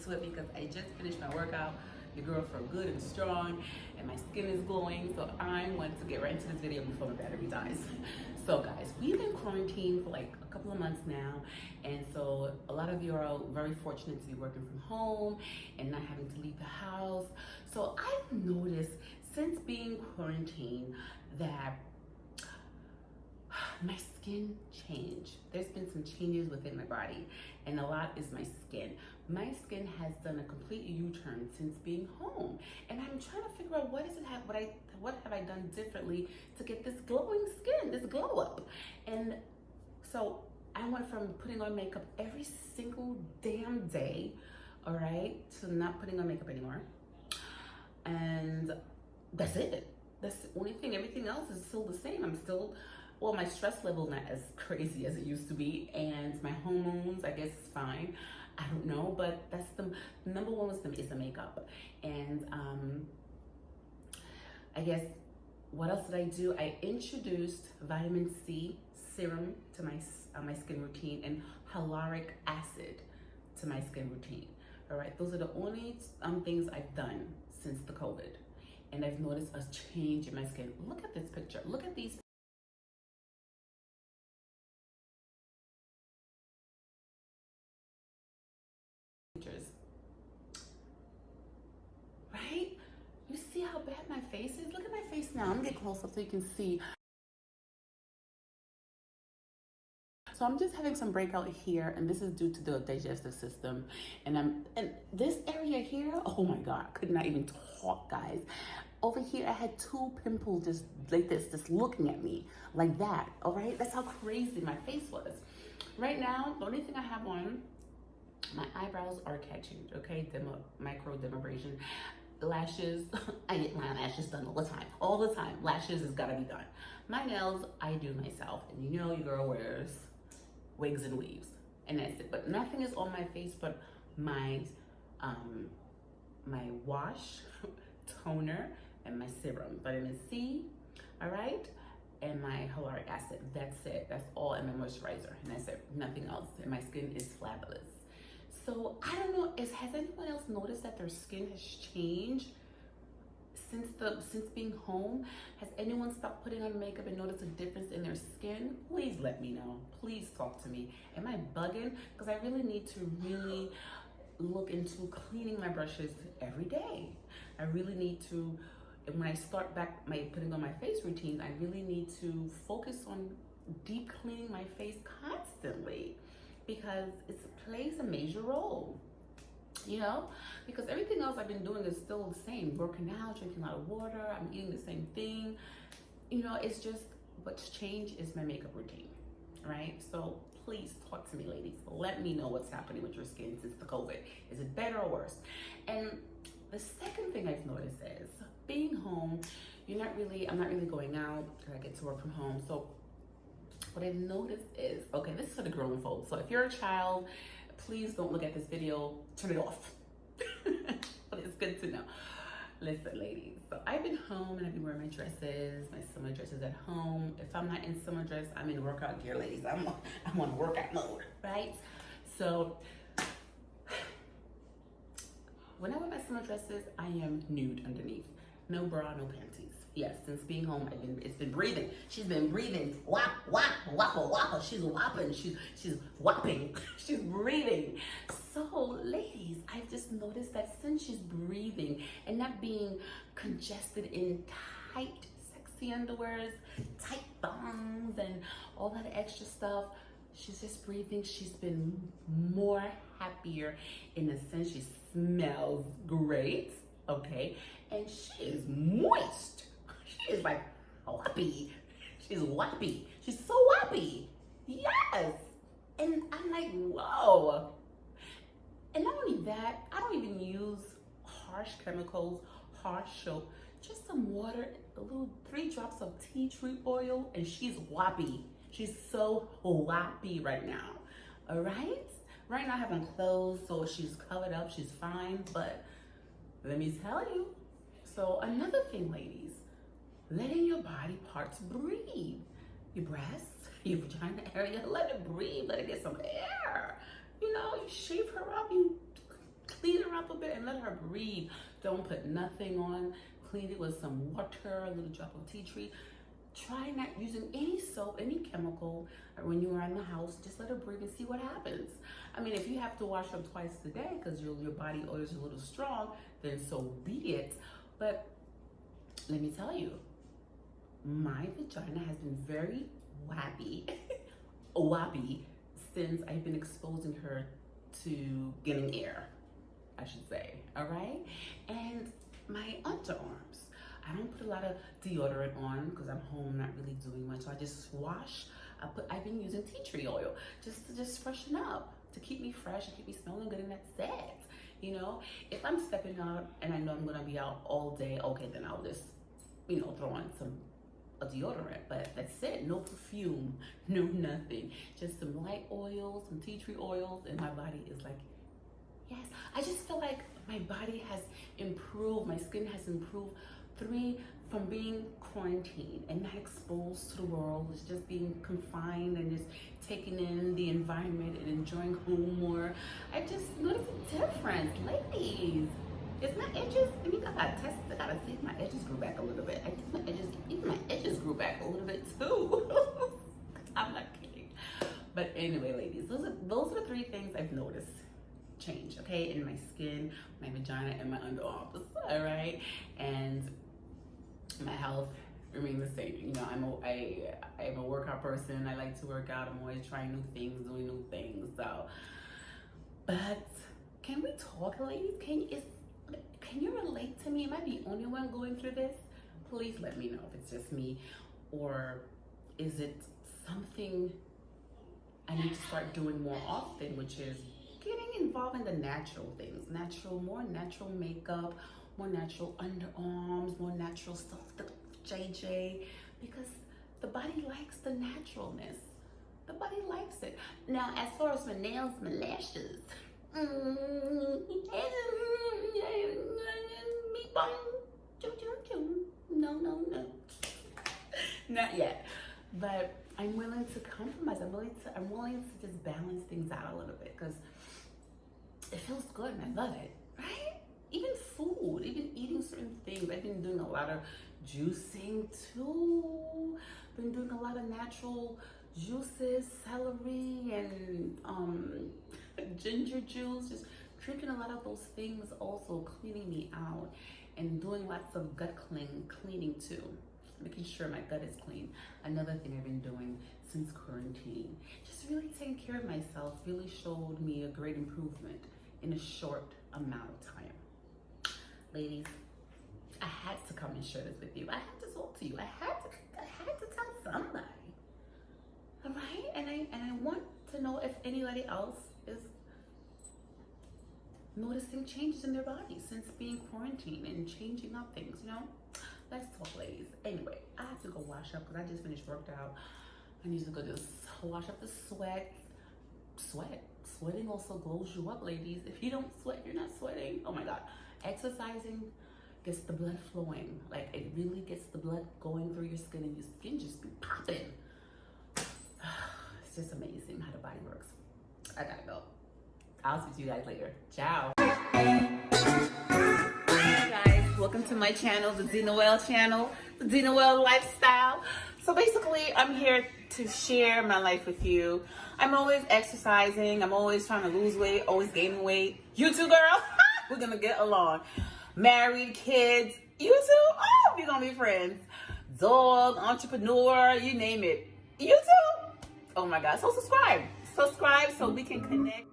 into it because I just finished my workout. Your girl felt good and strong, and my skin is glowing. So I want to get right into this video before my battery dies. So guys, we've been quarantined for like a couple of months now, and so a lot of you are very fortunate to be working from home and not having to leave the house. So I've noticed since being quarantined that my skin changed. There's been some changes within my body, and a lot is my skin. My skin has done a complete U-turn since being home, and I'm trying to figure out what have I done differently to get this glowing skin, this glow up. And so I went from putting on makeup every single damn day, all right, to not putting on makeup anymore, and that's it. That's the only thing. Everything else is still the same. I'm still, well, my stress level not as crazy as it used to be, and my hormones, I guess, is fine. I don't know, but that's the number one is the makeup. And I guess, what else did I do? I introduced vitamin C serum to my skin routine and hyaluronic acid to my skin routine. All right, those are the only things I've done since the COVID, and I've noticed a change in my skin. Look at this picture. Look at these pictures. Right? You see how bad my face is? Look at my face now. I'm gonna get close up so you can see. So I'm just having some breakout here, and this is due to the digestive system. And this area here, oh my God, I could not even talk, guys. Over here, I had 2 pimples just like this, just looking at me like that, all right? That's how crazy my face was. Right now, the only thing I have on, my eyebrows are catching, okay? Micro dermabrasion. Lashes, I get my lashes done all the time. Lashes has gotta be done. My nails, I do myself. And you know your girl wears wigs and weaves, and that's it. But nothing is on my face but my my wash, toner, and my serum, vitamin C, all right, and my hyaluronic acid. That's it. That's all, and my moisturizer, and that's it. Nothing else. And my skin is fabulous. So I don't know, has anyone else noticed that their skin has changed since being home? Has anyone stopped putting on makeup and noticed a difference in their skin? Please let me know. Please talk to me. Am I bugging? Because I really need to look into cleaning my brushes every day. I really need to, and when I start back putting on my face routine, I really need to focus on deep cleaning my face constantly, because it plays a major role, you know, because everything else I've been doing is still the same. Working out, drinking a lot of water, I'm eating the same thing. You know, it's just what's changed is my makeup routine, right? So please talk to me, ladies. Let me know what's happening with your skin since the COVID. Is it better or worse? And the second thing I've noticed is being home, I'm not really going out. I get to work from home. So what I've noticed is, okay, this is for the grown folks. So if you're a child, please don't look at this video, turn it off. But it's good to know. Listen, ladies, so I've been home and I've been wearing my dresses, my summer dresses at home. If I'm not in summer dress, I'm in workout gear, ladies. I'm on workout mode, right? So when I wear my summer dresses, I am nude underneath. No bra, no panties. Yes, since being home, it's been breathing. She's been breathing. Whop, whop, whoppa, whoppa. She's whopping. She's whopping. She's breathing. So, ladies, I've just noticed that since she's breathing and not being congested in tight, sexy underwears, tight thongs, and all that extra stuff, she's just breathing. She's been more happier in the sense she smells great, okay? And she is moist. She is like whoppy. She's whoppy. She's so whoppy. Yes. And I'm like, whoa. And not only that, I don't even use harsh chemicals, harsh soap, just some water, a little 3 drops of tea tree oil, and she's whoppy. She's so whoppy right now. All right? Right now I have on clothes, so she's covered up, she's fine, but let me tell you. So another thing, ladies, letting your body parts breathe. Your breasts, your vagina area, let it breathe, let it get some air. You know, you shave her up, you clean her up a bit and let her breathe. Don't put nothing on. Clean it with some water, a little drop of tea tree. Try not using any soap, any chemical when you are in the house. Just let her breathe and see what happens. I mean, if you have to wash up twice a day because your body odor is a little strong, then so be it. But let me tell you, my vagina has been very wappy since I've been exposing her to getting air, I should say, all right? And my underarms, I don't put a lot of deodorant on because I'm home, not really doing much. So I just wash. I've been using tea tree oil just freshen up, to keep me fresh and keep me smelling good, and that's it. You know, if I'm stepping out and I know I'm gonna be out all day, okay, then I'll just, you know, throw on a deodorant, but that's it. No perfume, no nothing. Just some light oils, some tea tree oils, and my body is like, yes. I just feel like my body has improved, my skin has improved from being quarantined and not exposed to the world. It's just being confined and just taking in the environment and enjoying home more. I just noticed a difference. Ladies, is my edges, I mean, I gotta test, I gotta see if my edges grew back a little bit. I think even my edges grew back a little bit too. I'm not kidding. But anyway, ladies, those are the 3 things I've noticed change, okay, in my skin, my vagina, and my underarms, all right? And my health remain the same. You know, I'm a workout person. I like to work out. I'm always trying new things, doing new things. So, but can we talk, ladies? Can you relate to me? Am I the only one going through this? Please let me know if it's just me, or is it something I need to start doing more often, which is getting involved in the natural things, more natural makeup, more natural underarms, more natural stuff, the JJ, because the body likes the naturalness. The body likes it. Now, as far as my nails, my lashes, no, not yet. But I'm willing to compromise. I'm willing to just balance things out a little bit because it feels good and I love it, right? Even food, even eating certain things. I've been doing a lot of juicing too. Been doing a lot of natural juices, celery and ginger juice. Just drinking a lot of those things, also cleaning me out, and doing lots of gut cleaning too. Making sure my gut is clean. Another thing I've been doing since quarantine. Just really taking care of myself really showed me a great improvement in a short amount of time. Ladies, I had to come and share this with you. I had to talk to you. I had to tell somebody. All right? And I want to know if anybody else is noticing changes in their body since being quarantined and changing up things, you know? Let's talk, ladies. Anyway, I have to go wash up because I just finished worked out. I need to go just wash up the sweat. Sweating also glows you up, ladies. If you don't sweat, you're not sweating. Oh my God. Exercising gets the blood flowing. Like, it really gets the blood going through your skin and your skin just be popping. It's just amazing how the body works. I gotta go. I'll speak to you guys later. Ciao. Hey guys, welcome to my channel, the D Noel channel, the D Noel lifestyle. So basically, I'm here to share my life with you. I'm always exercising. I'm always trying to lose weight, always gaining weight. You too, girl. We're gonna get along. Married, kids, you too. Oh, we're gonna be friends. Dog, entrepreneur, you name it. You too. Oh my God. So subscribe so we can connect.